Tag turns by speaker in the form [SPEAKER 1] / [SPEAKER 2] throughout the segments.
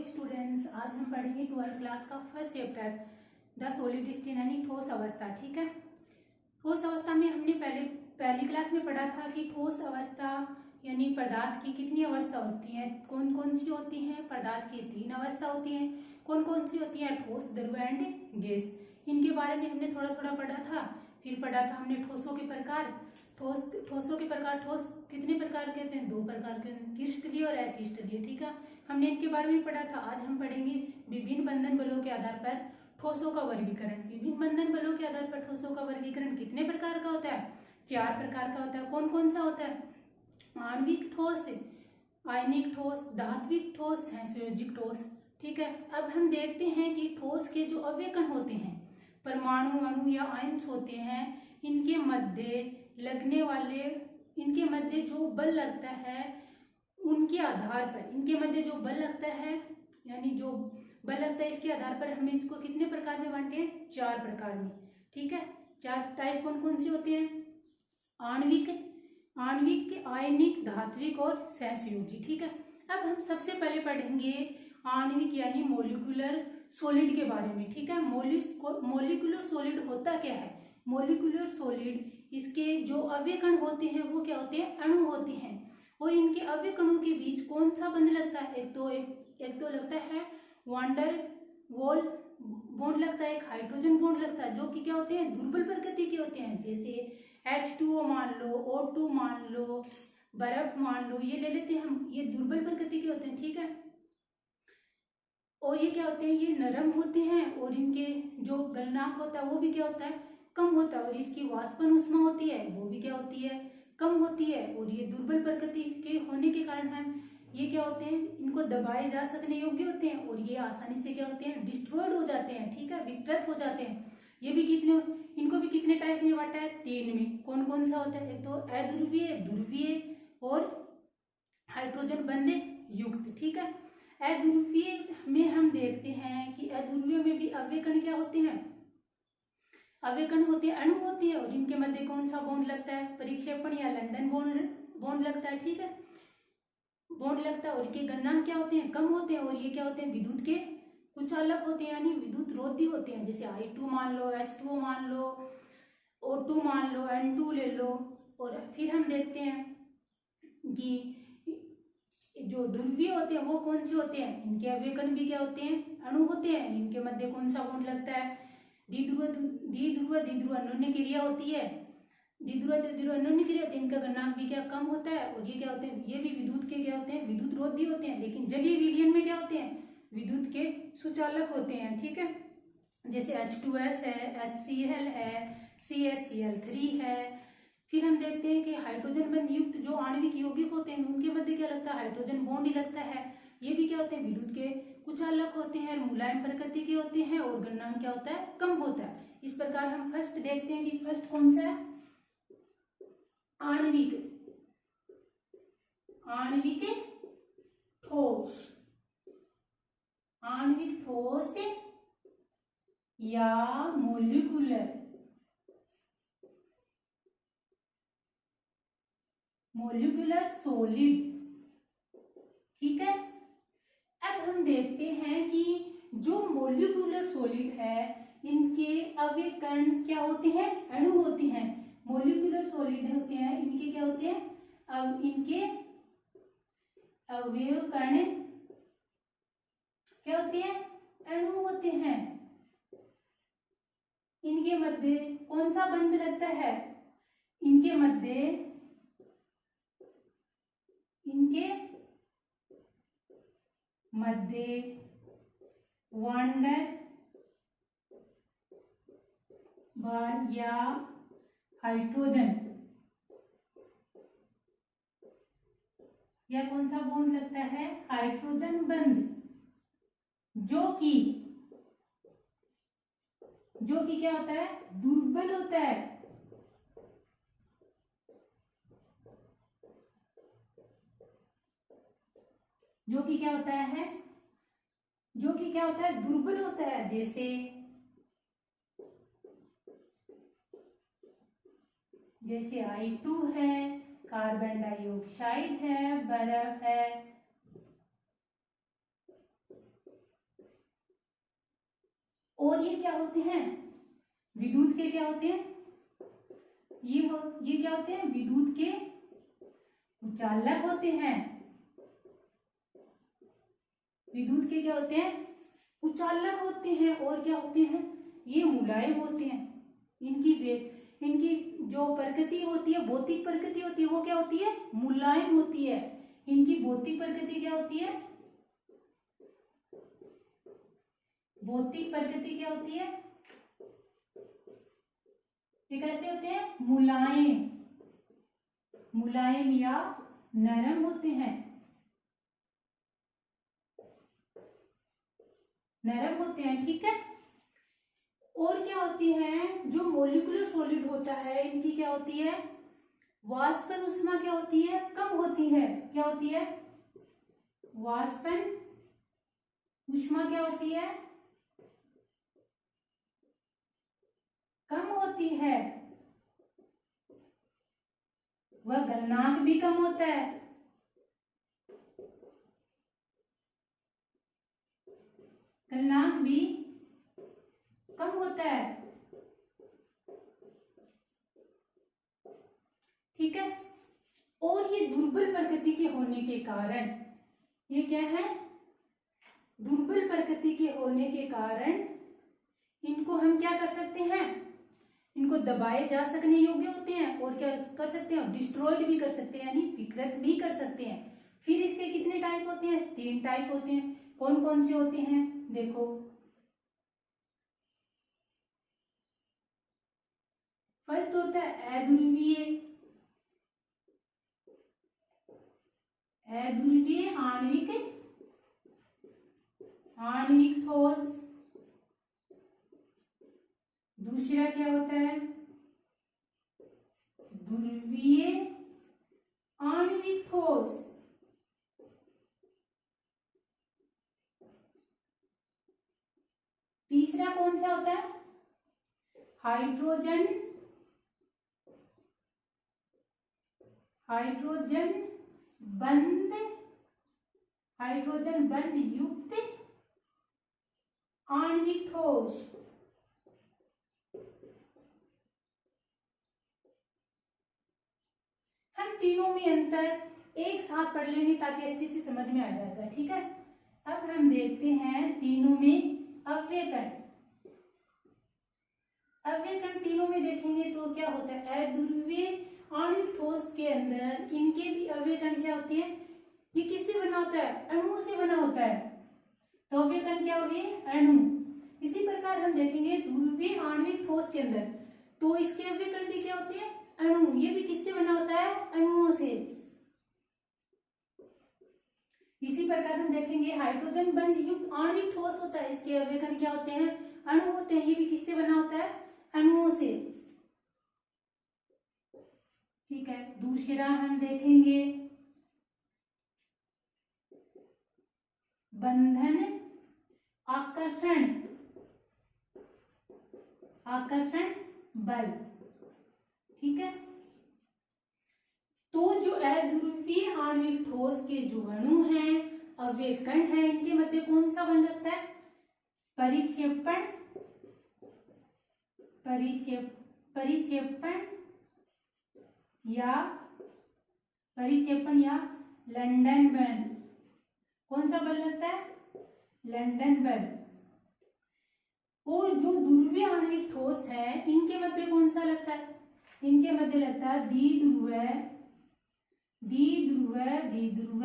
[SPEAKER 1] Students, आज हम पढ़ेंगे 12th क्लास का first chapter the solid state यानी ठोस अवस्था। ठीक है, ठोस अवस्था में हमने पहली क्लास में पढ़ा था कि ठोस अवस्था यानी पदार्थ की कितनी अवस्था होती है, कौन कौन सी होती हैं। पदार्थ की 3 अवस्था होती हैं। कौन कौन सी होती है? ठोस, द्रव एंड गैस। इनके बारे में हमने थोड़ा थोड़ा पढ़ा था। फिर पढ़ा था हमने ठोसों के प्रकार। ठोसों के प्रकार, ठोस कितने प्रकार के होते हैं? 2 प्रकार के, क्रिस्टलीय और अक्रिस्टलीय। ठीक है, हमने इनके बारे में पढ़ा था। आज हम पढ़ेंगे विभिन्न बंधन बलों के आधार पर ठोसों का वर्गीकरण। विभिन्न बंधन बलों के आधार पर ठोसों का वर्गीकरण कितने प्रकार का होता है? 4 प्रकार का होता है। कौन कौन सा होता है? आणविक ठोस, आयनिक ठोस, धात्विक ठोस, संयोजिक ठोस। ठीक है, अब हम देखते हैं कि ठोस के जो अवयकण होते हैं, परमाणु, अणु या आयंस होते हैं, इनके मध्य लगने वाले, इनके मध्य जो बल लगता है उनके आधार पर, इनके मध्य जो बल लगता है यानी जो बल लगता है इसके आधार पर हमें इसको कितने प्रकार में बांटे हैं? 4 प्रकार में। ठीक है, 4 टाइप कौन कौन से होते हैं? आणविक, आयनिक, धात्विक और सहसंयोजी। ठीक है, अब हम सबसे पहले पढ़ेंगे आणविक यानी मोलिकुलर सॉलिड के बारे में। ठीक है, मोलिकुलर सॉलिड होता क्या है? मोलिकुलर सॉलिड, इसके जो अवयकण होते हैं वो क्या होते हैं? अणु होते हैं। और इनके अवयकणों के बीच कौन सा बंध लगता है? एक तो लगता है वांडर वॉल बॉन्ड लगता है, एक हाइड्रोजन बॉन्ड लगता है, जो कि क्या होते हैं? दुर्बल प्रकृति के होते हैं। जैसे H2O मान लो, O2 मान लो, बर्फ मान लो, ये ले लेते हैं हम, ये दुर्बल प्रकृति के होते हैं। ठीक है, और ये क्या होते हैं? ये नरम होते हैं और इनके जो गलनांक होता है वो भी क्या होता है? कम होता है। और इसकी वाष्पन ऊष्मा होती है वो भी क्या होती है? कम होती है। और ये दुर्बल प्रकृति के होने के कारण हम ये क्या होते हैं? इनको दबाए जा सकने योग्य होते हैं और ये आसानी से क्या होते हैं? डिस्ट्रॉयड हो जाते हैं। ठीक है, विकृत हो जाते हैं। ये भी इनको भी कितने टाइप में बांटा है? 3 में। कौन कौन सा होता है? एक तो अध्रुवीय, ध्रुवीय और हाइड्रोजन बंध युक्त। ठीक है, अध्रुवीय में हम देखते हैं कि अध्रुवीय में भी अवयकण क्या होते हैं? अवयकण होते हैं, अणु होते हैं, और इनके मध्य कौन सा बॉन्ड लगता है? परिक्षेपण या लंदन बॉन्ड लगता है। ठीक है, बॉन्ड लगता है और इनके गलनांक क्या होते हैं? कम होते हैं। और ये क्या होते हैं? विद्युत के कुचालक होते हैं यानी विद्युत रोधी होते हैं। जैसे I2 मान लो, H2O मान लो, O2 मान लो, N2 ले लो। और फिर हम देखते हैं कि जो ध्रुवीय होते हैं वो कौन से होते हैं? इनके अवयकण भी क्या होते हैं? अणु होते हैं। इनके मध्य कौन सा बॉन्ड लगता है? द्विध्रुव अन्योन्य क्रिया होती है। द्विध्रुव अन्योन्य क्रिया होती है। इनका गलनांक भी क्या कम होता है। और ये क्या होते हैं? ये भी विद्युत के क्या होते हैं? विद्युत रोधी होते हैं। लेकिन जलीय विलयन में क्या होते हैं? विद्युत के सुचालक होते हैं। ठीक है, जैसे H2S है, HCl है, CHCl3 है। फिर हम देखते हैं कि हाइड्रोजन बंध युक्त जो आणविक यौगिक होते हैं उनके मध्य क्या लगता है? हाइड्रोजन बॉन्ड ही लगता है। ये भी क्या होते हैं? विद्युत के कुचालक होते हैं, मुलायम प्रकृति के होते हैं और गलनांक क्या होता है? कम होता है। इस प्रकार हम फर्स्ट देखते हैं कि फर्स्ट कौन सा है? आणविक ठोस, आणविक ठोस या मोलिकुलर सॉलिड। ठीक है, अब हम देखते हैं कि जो मोलिकुलर सॉलिड है इनके अवयकण क्या होते हैं? अणु होते हैं। मोलिकुलर सॉलिड होते हैं, इनके क्या होते हैं? अब इनके अवयकण क्या होते हैं? अणु होते हैं। इनके मध्य कौन सा बंध लगता है? इनके मध्य वांडर बार या हाइड्रोजन या कौन सा बॉन्ड लगता है? हाइड्रोजन बंध, जो कि क्या होता है? दुर्बल होता है। जो कि क्या होता है? दुर्बल होता है। जैसे I2 है, कार्बन डाइऑक्साइड है, बर्फ है। और ये क्या होते हैं, विद्युत के क्या होते हैं, ये क्या होते हैं, विद्युत के कुचालक होते हैं। विद्युत के क्या होते हैं, कुचालक होते हैं। और क्या होते हैं, ये मुलायम होते हैं। इनकी जो प्रकृति होती है, भौतिक प्रकृति होती है, वो क्या होती है, मुलायम होती है। इनकी भौतिक प्रकृति क्या होती है, भौतिक प्रकृति क्या होती है, ये कैसे होते हैं, मुलायम, मुलायम या नरम होते हैं, नरम होते हैं। ठीक है। और क्या होती है, जो मोलिकुलर सॉलिड होता है, इनकी क्या होती है, वाष्पन उष्मा क्या होती है, कम होती है। क्या होती है, वाष्पन उष्मा क्या होती है, कम होती है। वह गलनांक भी कम होता है। गलनांक भी कम होता है। ठीक है। और ये दुर्बल प्रकृति के होने के कारण, ये क्या है, दुर्बल प्रकृति के होने के कारण इनको हम क्या कर सकते हैं, इनको दबाए जा सकने योग्य होते हैं। और क्या कर सकते हैं, डिस्ट्रॉयड भी कर सकते हैं, यानी विकृत भी कर सकते हैं। फिर इसके कितने टाइप होते हैं, 3 टाइप होते हैं। कौन कौन से होते हैं, देखो, फर्स्ट होता है अध्रुवीय, अध्रुवीय आणविक, आणविक ठोस। दूसरा क्या होता है, ध्रुवीय आणविक ठोस। तीसरा कौन सा होता है, हाइड्रोजन, हाइड्रोजन बंध, हाइड्रोजन बंध युक्त आणविक ठोस। हम तीनों में अंतर एक साथ पढ़ लेंगे ताकि अच्छे से समझ में आ जाएगा। ठीक है। अब हम देखते हैं तीनों में अव्यय कण। अव्यय कण तीनों में देखेंगे तो क्या होता है, अध्रुवीय आणविक ठोस के अंदर इनके भी अव्यय कण क्या होते हैं, ये किससे बना होता है, अणुओं से बना होता है। तो अव्यय कण क्या हो गए, अणु। इसी प्रकार हम देखेंगे ध्रुवीय आणविक ठोस के अंदर, तो इसके अव्यय कण भी क्या होते हैं, अणु। ये भी किससे बना होता है, अणुओं से। इसी प्रकार हम देखेंगे हाइड्रोजन बंध युक्त आणविक ठोस होता है, इसके अव्यय कण क्या होते हैं, अणु होते हैं। ये भी किससे बना होता है, अणुओं से। ठीक है। दूसरा हम देखेंगे बंधन आकर्षण, आकर्षण बल। ठीक है। तो जो अध्रुवीय आणविक ठोस के जो अणु हैं, अव्यय कण है, इनके मध्य कौन सा बल लगता है, परिक्षेपण, परिक्षेपण या लंदन बल। कौन सा बल लगता है, लंदन बल। और जो ध्रुवीय आणविक ठोस है, इनके मध्य कौन सा लगता है, इनके मध्य लगता है द्विध्रुव, द्विध्रुव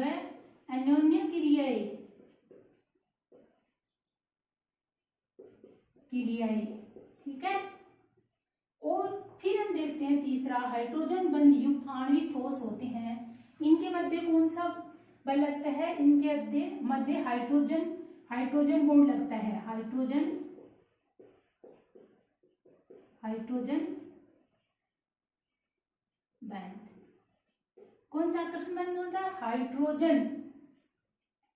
[SPEAKER 1] अन्योन्य क्रियाएं, ठीक है। और फिर हम देखते हैं तीसरा, हाइड्रोजन बंध युक्त आणविक ठोस होते हैं, इनके मध्य कौन सा बल लगता है, इनके मध्य हाइड्रोजन बॉन्ड लगता है, हाइड्रोजन बंध। कौन सा आकर्षण बंध होता है, हाइड्रोजन।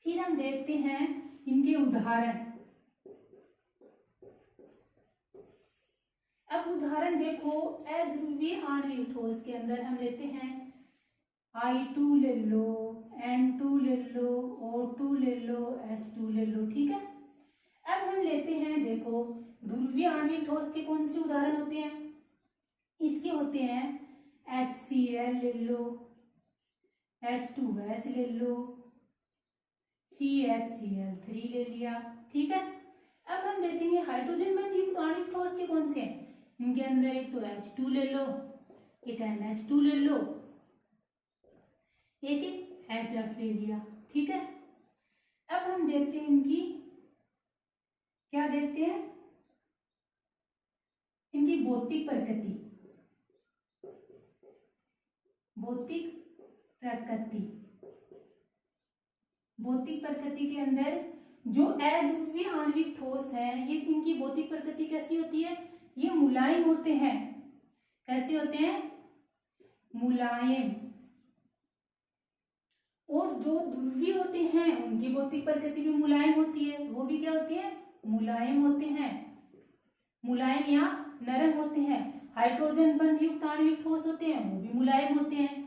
[SPEAKER 1] फिर हम देखते हैं इनके उदाहरण। अब उदाहरण देखो, अध्रुवीय आणविक ठोस के अंदर हम लेते हैं I2 ले लो, N2 ले लो, O2 ले लो, H2 ले लो। ठीक है। अब हम लेते हैं, देखो ध्रुवीय आणविक ठोस के कौन से उदाहरण होते हैं? इसके होते हैं HCl ले लो, H2S ले लो, CHCl3 ले लिया, ठीक है। अब हम देखेंगे हाइड्रोजन बंध युक्त आणविक ठोस के कौन से हैं। इनके अंदर एक तो H2 ले लो, एक NH2 ले लो, एक HF ले लिया, ठीक है। अब हम देखते हैं इनकी, क्या देखते हैं, इनकी भौतिक प्रकृति। भौतिक प्रकृति, भौतिक प्रकृति के अंदर जो अध्रुवीय आणविक ठोस है, ये इनकी भौतिक प्रकृति कैसी होती है? ये मुलायम होते हैं। कैसे होते हैं? मुलायम। और जो ध्रुवीय होते हैं उनकी भौतिक प्रकृति भी मुलायम होती है। वो भी क्या होती है? मुलायम होते हैं। मुलायम या नरम होते हैं। हाइड्रोजन बंध युक्त आणविक ठोस होते हैं, वो भी मुलायम होते हैं।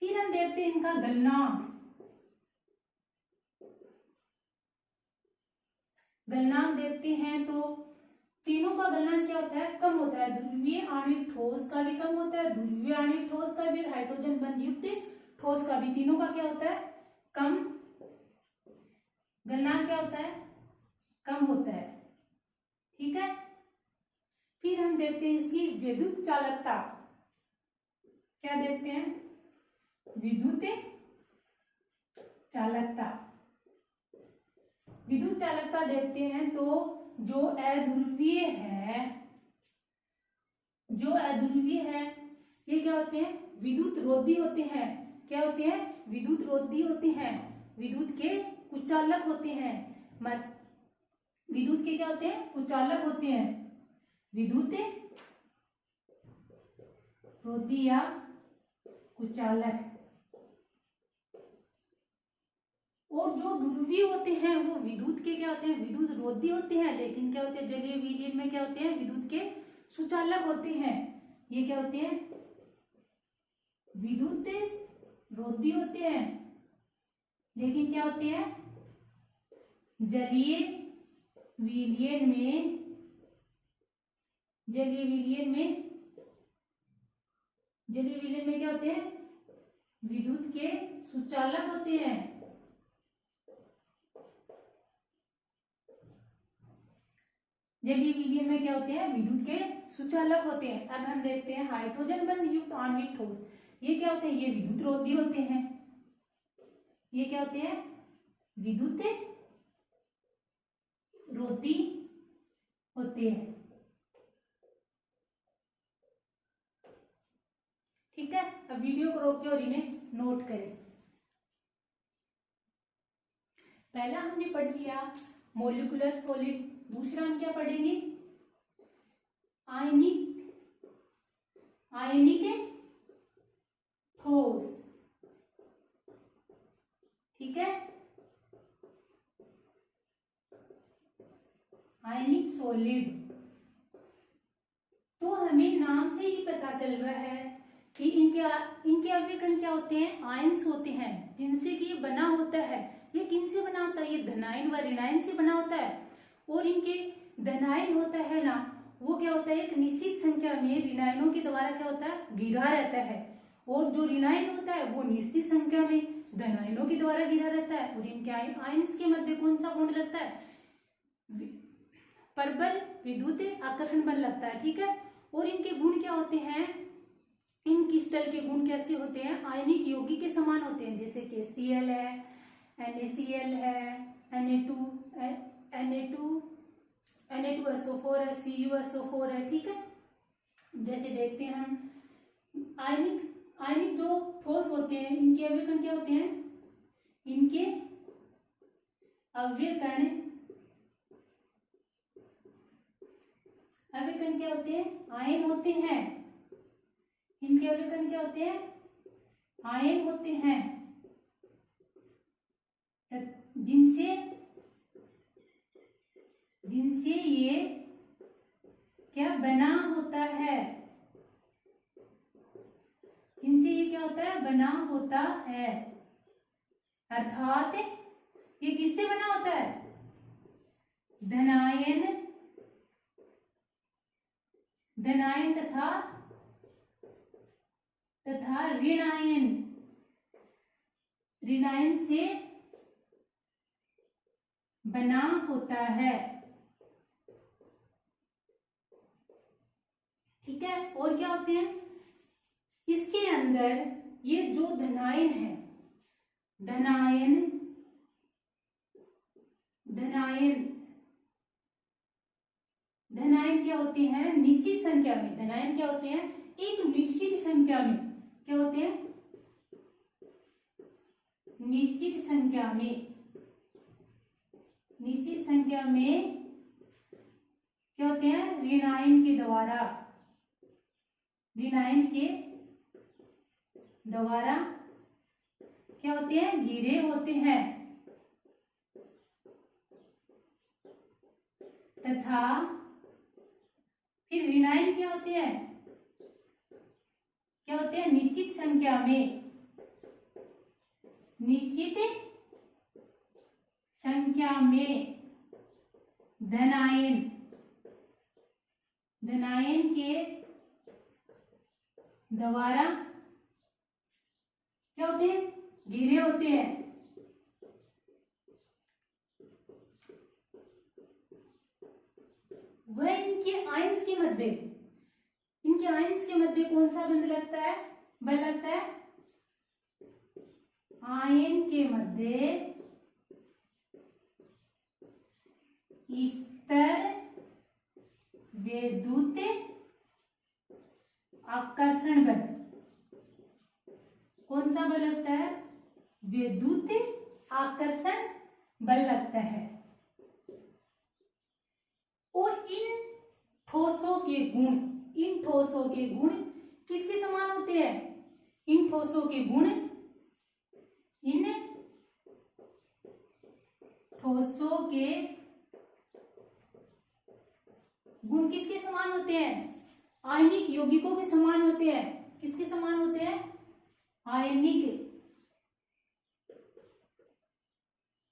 [SPEAKER 1] फिर हम देखते हैं इनका गलनांक। गलनांक देखते हैं तो तीनों का गलनांक क्या होता है? कम होता है। ध्रुवीय आणविक ठोस का भी कम होता है, ध्रुवीय आणविक ठोस का भी, हाइड्रोजन बंध युक्त ठोस का भी, तीनों का क्या होता है? कम। गलनांक क्या होता है? कम होता है, ठीक है। फिर हम देखते हैं इसकी विद्युत चालकता। क्या देखते हैं? विद्युत चालकता। विद्युत चालकता देखते हैं तो जो अध्रुवीय है, जो अध्रुवीय है, ये क्या होते हैं? विद्युत रोधी होते हैं। क्या होते हैं? विद्युत रोधी होते हैं। विद्युत के कुचालक होते हैं। विद्युत के क्या होते हैं? कुचालक होते हैं। विद्युत रोधी या कुचालक। और जो ध्रुवीय होते हैं वो विद्युत के क्या होते हैं? विद्युत रोधी होते हैं, लेकिन क्या होते हैं? जलीय विलयन में क्या होते हैं? विद्युत के सुचालक होते हैं। ये क्या होते हैं? विद्युत रोधी होते हैं, लेकिन क्या होते हैं? जलीय विलयन में, जलीय विलयन में, जलीय विलयन में क्या होते हैं? विद्युत के सुचालक होते हैं। जलीय विलयन में क्या होते हैं? विद्युत के सुचालक होते हैं। अब हम देखते हैं हाइड्रोजन बंध युक्त आणविक ठोस। ये क्या होते हैं? ये विद्युत रोधी होते हैं। ये क्या होते हैं? विद्युत रोधी होते हैं, ठीक है। अब वीडियो को रोक के और इन्हें नोट करें। पहला हमने पढ़ लिया मोलिकुलर सॉलिड। दूसरा हम क्या पढ़ेंगे? आयनिक, आयनिक ठोस, ठीक है। आयनिक सॉलिड। तो हमें नाम से ही पता चल रहा है कि इनके अवयव क्या होते हैं? आयंस होते हैं, जिनसे कि ये बना होता है। ये किनसे बना होता है? ये धनायन व ऋणायन से बना होता है। और इनके धनायन होता है ना, वो क्या होता है? एक निश्चित संख्या में ऋणायनों के द्वारा क्या होता है? घिरा रहता है। और जो ऋणायन होता है वो निश्चित संख्या में धनायनों के द्वारा घिरा रहता है। और इनके आयंस के मध्य कौन सा बॉन्ड लगता है? परबल विद्युत आकर्षण बल लगता है, ठीक है। और इनके गुण क्या होते हैं? इन क्रिस्टल के गुण कैसे होते हैं? आयनिक यौगिक के समान होते हैं, जैसे कि Cl है, NaCl है, Na2SO4 है, CuSO4 है, ठीक है। जैसे देखते हैं हम आयनिक जो ठोस होते हैं, इनके अवयव कण क्या होते हैं? इनके अवयव कण क्या होते हैं? आयन होते हैं। इनके अवयव कण क्या होते हैं? आयन होते हैं, जिनसे ये क्या बना होता है? जिनसे ये क्या होता है? बना होता है। अर्थात ये किससे बना होता है? धनायन, धनायन तथा ऋणायन, ऋणायन से बना होता है। ठीक है, और क्या होते हैं इसके अंदर? ये जो धनायन है, धनायन, धनायन, धनायन क्या होते हैं? निश्चित संख्या में। धनायन क्या होते हैं? एक निश्चित संख्या में। क्या होते हैं? निश्चित संख्या में। निश्चित संख्या में क्या होते हैं? ऋणायन के द्वारा, ऋणायन के द्वारा क्या होते हैं? घिरे होते हैं। तथा फिर ऋणायन क्या होते हैं? क्या होते हैं? निश्चित संख्या में, निश्चित संख्या में धनायन, धनायन के द्वारा क्या होते हैं? घिरे होते हैं। वह इनके आयंस के मध्य, इनके आयंस के मध्य कौन सा बंध लगता है? बल लगता है। आयन के मध्य स्तर विद्युत आकर्षण बल। कौन सा बल लगता है? विद्युत आकर्षण बल लगता है। और इन ठोसों के गुण, इन ठोसों के गुण किसके समान होते हैं? इन ठोसों के गुण, इन ठोसों के गुण किसके समान होते हैं? आयनिक यौगिकों के समान होते हैं। किसके समान होते हैं? आयनिक,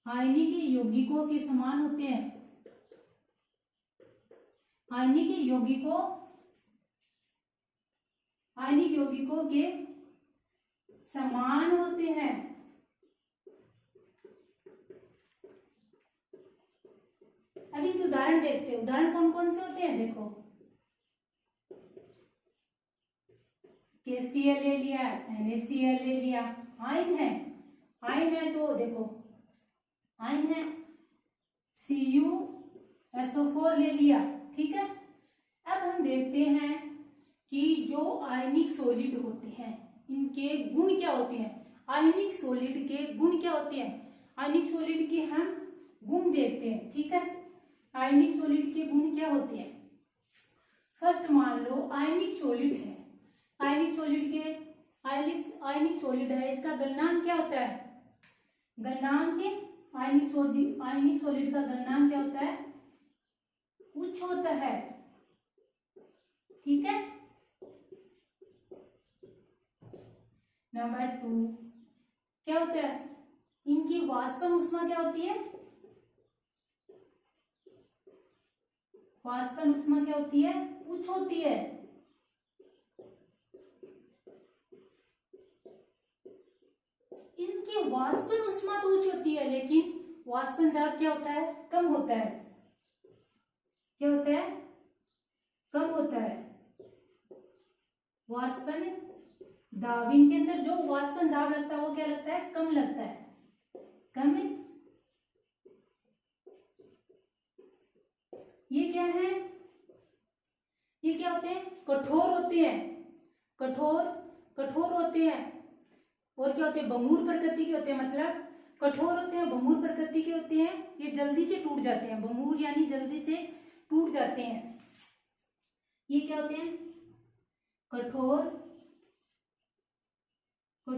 [SPEAKER 1] आयनिक यौगिकों के समान होते हैं। आयनिक यौगिकों, आयनिक यौगिकों के समान होते हैं। अब इनके उदाहरण देखते हैं। उदाहरण कौन कौन से होते हैं? देखो, KCl ले लिया, NaCl ले लिया, आयन है। आयन है तो देखो आयन है, CuSO4 ले लिया। ठीक है, अब हम देखते हैं कि जो आयनिक सॉलिड होते हैं इनके गुण क्या होते हैं। आयनिक सॉलिड के गुण क्या होते हैं? आयनिक सॉलिड के हम गुण देखते हैं। ठीक है, आयनिक सॉलिड के गुण क्या होते हैं? फर्स्ट मान लो आयनिक सॉलिड है, आयनिक सॉलिड के आयनिक सॉलिड है, इसका गलनांक क्या होता है? गलनांक आयनिक सॉलिड का गलनांक क्या होता है? उच्च होता है। ठीक है, नंबर 2 क्या होता है? इनकी वाष्पन ऊष्मा क्या होती है? वाष्पन ऊष्मा क्या होती है? उच्च होती है। इनकी वाष्पन ऊष्मा तो उच्च होती है, लेकिन वाष्पन दाब क्या होता है? कम होता है। क्या होता है? कम होता है। वाष्पन दाब, इनके अंदर जो वाष्पन दाब लगता है वो क्या लगता है? कम लगता है। कम है। ये क्या है? ये क्या होते हैं? कठोर होते हैं। कठोर होते हैं। और क्या होते हैं? भंगुर प्रकृति के होते हैं। मतलब कठोर होते हैं, भंगुर प्रकृति के होते हैं। ये जल्दी से टूट जाते हैं। भंगुर यानी जल्दी से टूट जाते हैं। ये क्या होते हैं? कठोर व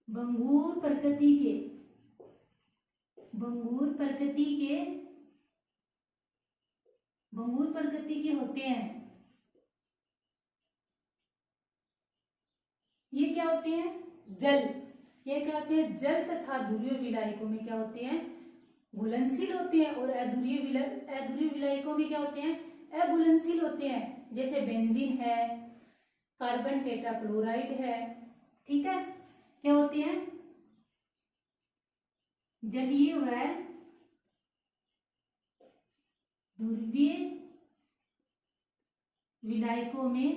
[SPEAKER 1] भंगुर प्रकृति के, भंगुर प्रकृति के होते हैं। ये क्या होते हैं? जल। ये क्या होते हैं, जल तथा ध्रुवीय विलायकों में क्या होते हैं, घुलनशील होते हैं, और अध्रुवीय विलायकों में क्या होते हैं, अघुलनशील होते हैं। जैसे बेंजीन है, कार्बन टेट्राक्लोराइड है, ठीक है, क्या होते हैं, जलीय व ध्रुवीय विलायकों में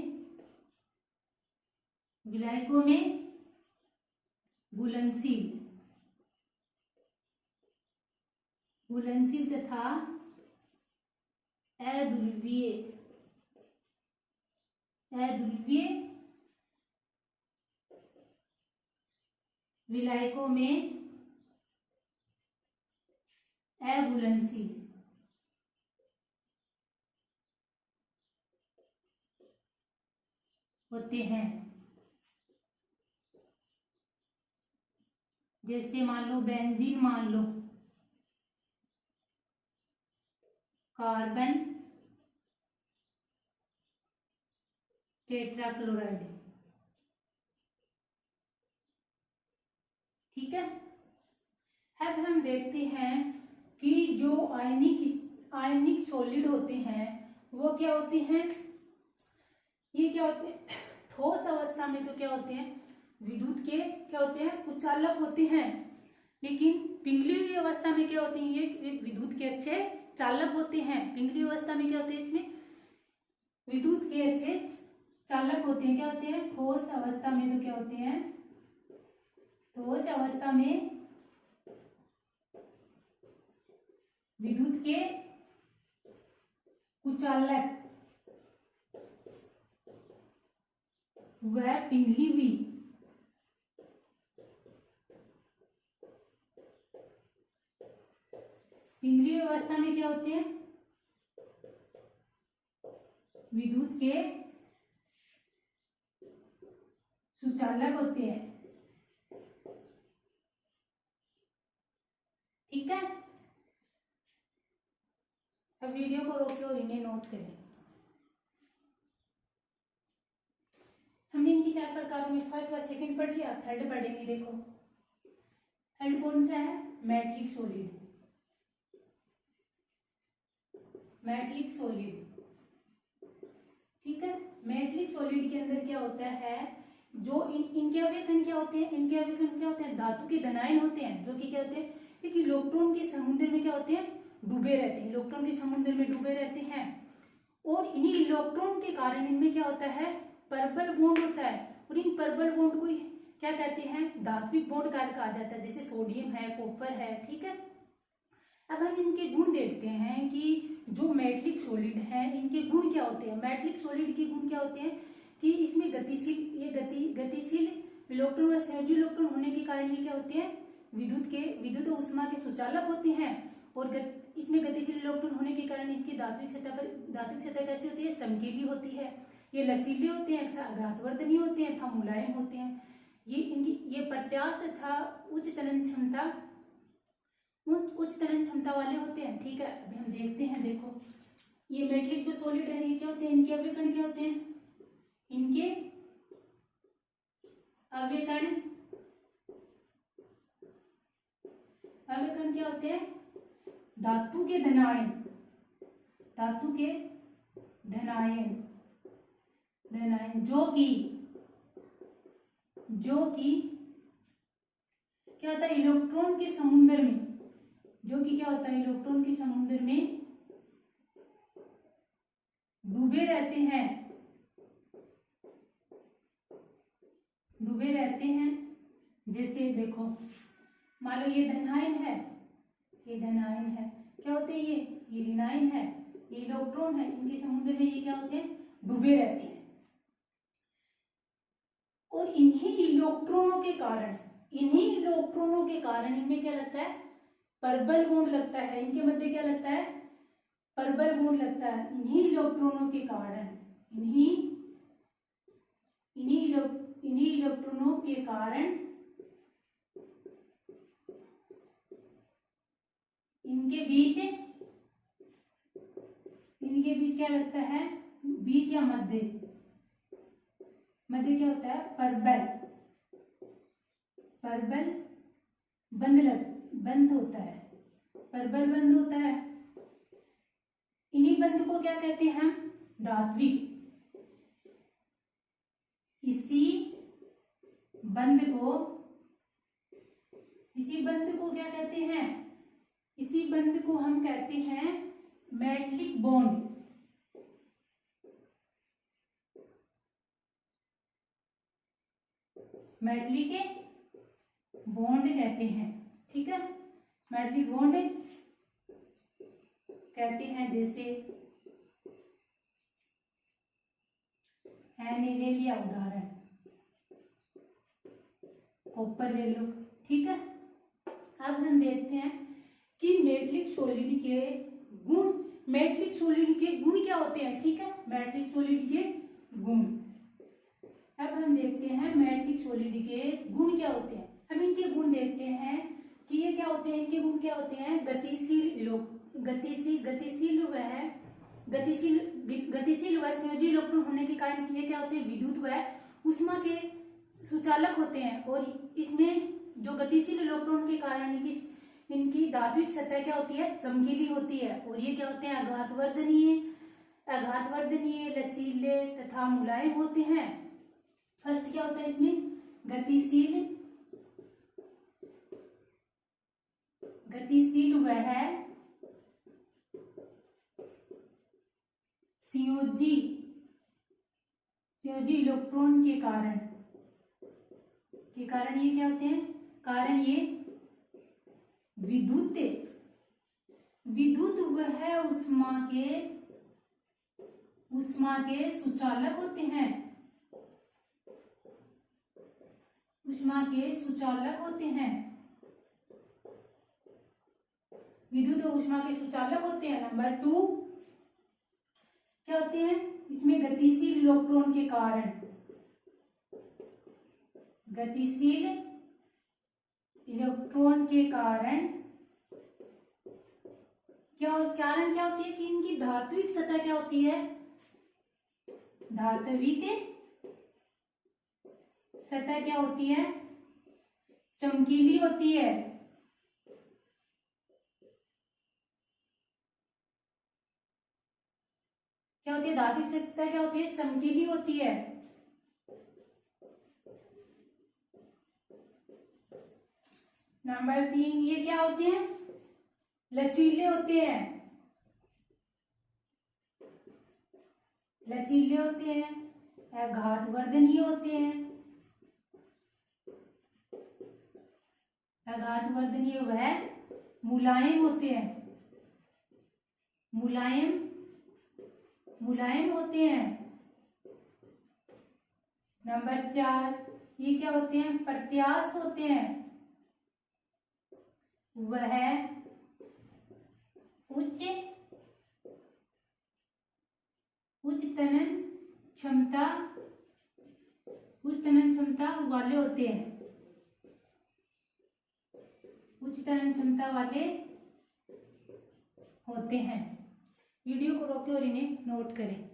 [SPEAKER 1] घुलनशील तथा अध्रुवीय विलायकों में अघुलनशील होते हैं। जैसे मान लो बेंजीन, मान लो कार्बन टेट्राक्लोराइड, ठीक है। अब हम देखते हैं कि जो आयनिक सॉलिड होते हैं वो क्या होते हैं, ये क्या होते हैं, ठोस अवस्था में तो क्या होते हैं, विद्युत के क्या होते हैं, कुचालक होते हैं। लेकिन पिंगली हुई अवस्था में क्या होते हैं, ये विद्युत के अच्छे चालक होते हैं। पिंगली अवस्था में क्या होते हैं, इसमें विद्युत के अच्छे चालक होते हैं। क्या होते हैं, ठोस अवस्था में तो क्या होते हैं, ठोस अवस्था में विद्युत के कुचालक वह पिघली हुई अवस्था में क्या होते हैं, विद्युत के सुचालक होते हैं, ठीक है। अब वीडियो को रोके और इन्हें नोट करें। हमने इनकी 4 प्रकारों में फर्स्ट और सेकंड पढ़ लिया, थर्ड पढ़ेंगे। देखो थर्ड कौन सा है, मेटलिक सॉलिड। मेटलिक सॉलिड, ठीक है। मेटलिक सॉलिड के अंदर क्या होता है, जो इनके अवयव क्या होते हैं, इनके अवयव क्या होते हैं, धातु के धनायन होते हैं, जो कि क्या होते हैं, एक इलेक्ट्रॉन के समुद्र में क्या होते हैं, डूबे रहते हैं, इलेक्ट्रॉन के समुद्र में डूबे रहते हैं। और इन्हीं इलेक्ट्रॉन के कारण इनमें क्या होता है, परबल बॉन्ड होता है। और इन परबल बॉन्ड को क्या कहते हैं, धात्विक बॉन्ड कहा जाता है, जैसे सोडियम है, कॉपर है, ठीक है। अब हम इनके गुण देखते हैं कि जो मेटलिक सॉलिड है इनके गुण क्या होते हैं। मेटलिक सॉलिड के गुण क्या होते हैं कि इसमें गतिशील इलेक्ट्रॉन व संयोजी इलेक्ट्रॉन होने के कारण ये क्या होते हैं, विद्युत ऊष्मा के सुचालक होते हैं। और इसमें गतिशील इलेक्ट्रॉन होने के कारण इनकी धात्विक सतह कैसी होती है, चमकीली होती है। ये लचीले होते हैं, आघातवर्धनीय होते हैं, तथा मुलायम होते हैं। ये प्रत्यास्थ तथा उच्च तनन क्षमता वाले होते हैं, ठीक है। अभी हम देखते हैं, देखो ये मेटलिक जो सॉलिड है ये क्या होते हैं, इनके अवयव कण क्या होते हैं, इनके अवयव कण क्या होते हैं, धातु के धनायन जो कि क्या होता है, इलेक्ट्रॉन के समुद्र में, जो कि क्या होता है, इलेक्ट्रॉन के समुद्र में डूबे रहते हैं। जैसे देखो मान लो ये धनायन है, क्या होते हैं, ये ऋणायन है, ये इलेक्ट्रॉन है, इनके समुद्र में ये क्या होते हैं, डूबे रहते हैं। और इन्हीं इलेक्ट्रॉनों के कारण इनमें क्या लगता है, परबल बॉन्ड लगता है। इनके मध्य क्या लगता है, परबल बॉन्ड लगता है। इन्हीं इलेक्ट्रॉनों के कारण इनके बीच क्या लगता है, बीच या मध्य क्या होता है, परबल परबल बंद होता है, परबल बंद होता है। इन्हीं बंध को क्या कहते हैं? धात्विक। इसी बंध को क्या कहते हैं? इसी बंध को हम कहते हैं मेटलिक बॉन्ड। मेटलिक बॉन्ड कहते हैं, ठीक है। मेटलिक बॉन्ड कहते हैं, जैसे Na ले लिया उदाहरण, कॉपर ले लो, ठीक है। अब हम देखते हैं कि मेटलिक सॉलिड के गुण, मेटलिक सॉलिड के गुण क्या होते हैं, ठीक है। मेटलिक सॉलिड के गुण, अब हम देखते हैं मेटलिक सॉलिड के गुण क्या होते हैं। हम इनके गुण देखते हैं कि ये क्या होते हैं। इनके गुण क्या होते हैं? गतिशील व संयोजी इलेक्ट्रॉन होने के कारण ये क्या होते हैं? विद्युत व ऊष्मा के सुचालक होते हैं। और इसमें जो गतिशील इलेक्ट्रॉन के कारण इनकी धात्विक सतह क्या होती है? चमकीली होती है। और ये क्या होते हैं? आघातवर्धनीय, लचीले तथा मुलायम होते हैं। फर्स्ट क्या होता है इसमें? गतिशील वह संयोजी इलेक्ट्रॉन के कारण ये क्या होते हैं? कारण ये विद्युत वह ऊष्मा के सुचालक होते हैं। विद्युत और ऊष्मा के सुचालक होते हैं। नंबर 2 क्या होते हैं? इसमें गतिशील इलेक्ट्रॉन के कारण क्या होती है कि इनकी धात्विक सतह क्या होती है? धात्विक सतह क्या होती है? चमकीली होती है। क्या होती है? धात्विक सतह क्या होती है? चमकीली होती है। नंबर 3 ये क्या होते हैं? लचीले होते हैं। आघातवर्धनीय होते हैं। वह मुलायम होते हैं। मुलायम होते हैं। नंबर 4 ये क्या होते हैं? प्रत्यास्थ होते हैं। वह उच्च तनन क्षमता वाले होते हैं। वीडियो को रोकें और इन्हें नोट करें।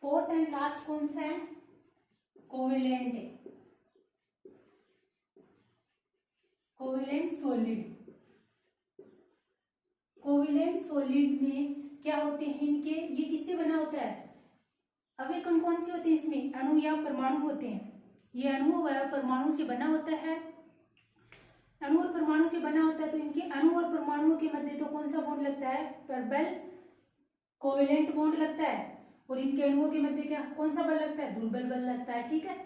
[SPEAKER 1] फोर्थ एंड लास्ट कौन सा है? कोवेलेंट सॉलिड में क्या होते हैं? इनके ये किससे बना होता है? अवयव कौन से होते हैं इसमें? अणु या परमाणु होते हैं। ये अणु व परमाणु से बना होता है। अणु और परमाणु से बना होता है, तो इनके अणु और परमाणुओं के मध्य तो कौन सा बॉन्ड लगता है? परबल कोवेलेंट बॉन्ड लगता है। और इनके अणुओं के मध्य क्या कौन सा बल लगता है? दुर्बल बल लगता है, ठीक है।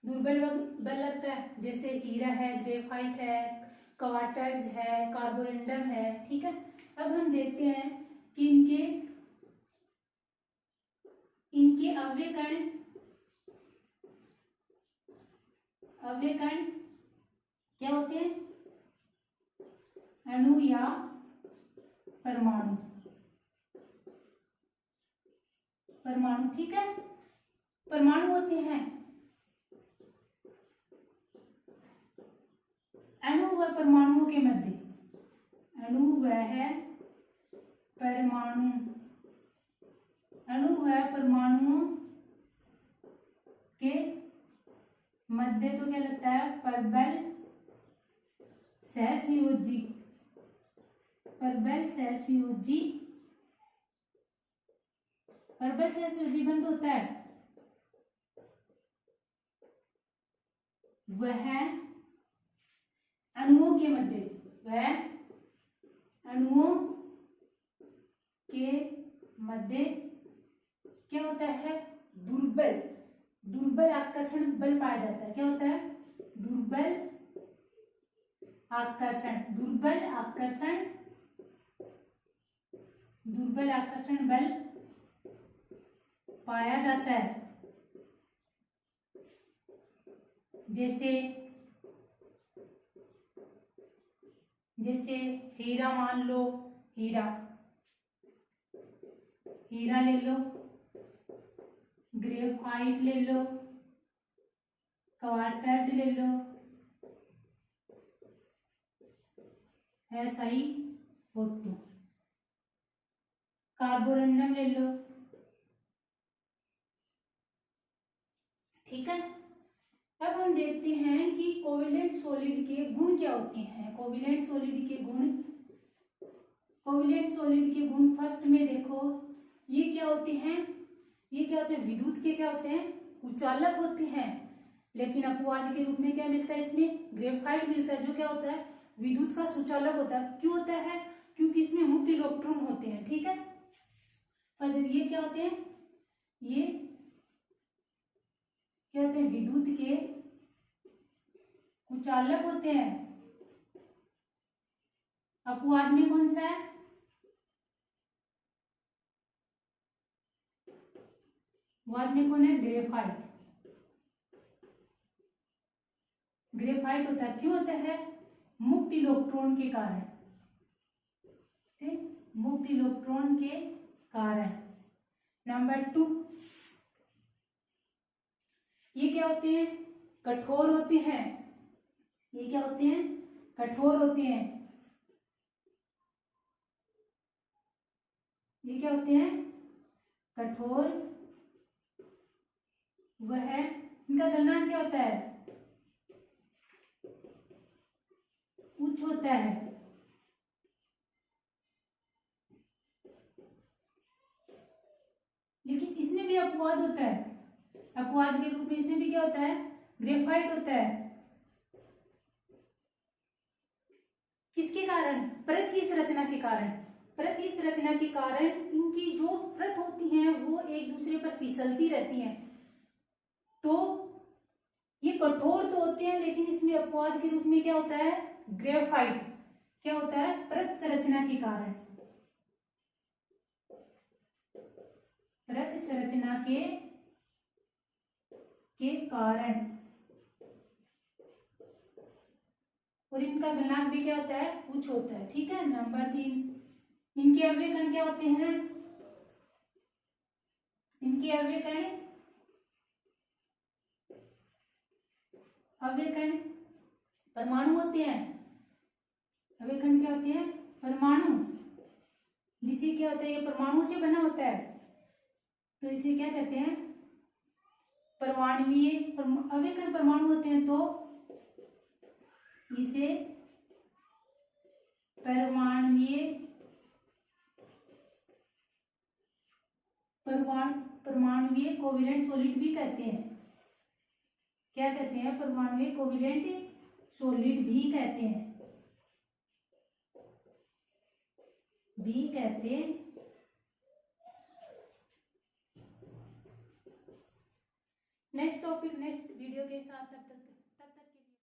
[SPEAKER 1] दुर्बल बल लगता है, जैसे हीरा है, ग्रेफाइट है, क्वार्ट्ज है, कार्बोरेंडम है, ठीक है। अब हम देखते हैं कि इनके अवयव कण क्या होते हैं? अणु या परमाणु, ठीक है। परमाणु होते हैं अणु व परमाणुओं के मध्य, अणु व परमाणुओं के मध्य तो क्या लगता है, परबल सहसंयोजी, परबल सहसंयोजी, परबल सहसंयोजी बंध होता है वह अणुओं के मध्य, वह अणुओं के मध्य क्या होता है, दुर्बल, दुर्बल आकर्षण बल पाया जाता है। क्या होता है, दुर्बल आकर्षण, दुर्बल आकर्षण, दुर्बल आकर्षण बल पाया जाता है। जैसे जैसे हीरा मान लो, हीरा, हीरा ले लो, ग्रेफाइट ले लो, क्वार्ट्ज ले लो, SiO2, कार्बोरंडम ले लो। ठीक है, अब हम देखते हैं कि कोवेलेंट सॉलिड के गुण क्या होते हैं। कोवेलेंट सॉलिड के गुण, कोवेलेंट सॉलिड के गुण फर्स्ट में देखो, ये क्या होते हैं, ये क्या होते हैं, विद्युत के क्या होते हैं, कुचालक होते हैं। लेकिन अपवाद के रूप में क्या मिलता है, इसमें ग्रेफाइट मिलता है जो क्या होता है, विद्युत का सुचालक होता है। क्यों होता है, क्योंकि इसमें मुक्त इलेक्ट्रॉन होते हैं। ठीक है, पर ये क्या होते हैं, ये क्या होते हैं, विद्युत के कुचालक होते हैं। अपवाद में कौन सा है, अपवाद में कौन है, ग्रेफाइट, ग्रेफाइट होता है। क्यों होता है, मुक्त इलेक्ट्रॉन के कारण, मुक्त इलेक्ट्रॉन के कारण। नंबर 2, ये क्या होते हैं, कठोर होते हैं। ये क्या होते हैं, कठोर होते हैं। ये क्या होते हैं, कठोर। वह, इनका गलनांक क्या होता है, उच्च होता है। लेकिन इसमें भी अपवाद होता है, अपवाद के रूप में इसमें भी क्या होता है, ग्रेफाइट होता है। किसके कारण, पृथ्वी संरचना के कारण, पृथ्वी संरचना के कारण इनकी जो परत होती हैं वो एक दूसरे पर फिसलती रहती हैं, तो ये कठोर तो होते हैं, लेकिन इसमें अपवाद के रूप में क्या होता है, ग्रेफाइट क्या होता है, परत संरचना के कारण, परत संरचना के कारण। और इनका गलनांक भी क्या होता है, उच्च होता है। ठीक है, नंबर 3, इनके अवयव कण क्या होते हैं, इनके अवयव कण, अवयव कण परमाणु होते हैं। अवयव कण क्या होते हैं, परमाणु, जिसे क्या होता है, ये परमाणु से बना होता है, तो इसे क्या कहते हैं, परमाणुवीय। अवयव कण परमाणु होते हैं तो इसे परमाणुवीय कोवेलेंट सॉलिड भी कहते हैं। क्या कहते हैं, परमाणुवीय कोवेलेंट सॉलिड भी कहते हैं, भी कहते। नेक्स्ट टॉपिक नेक्स्ट वीडियो के साथ, तब तक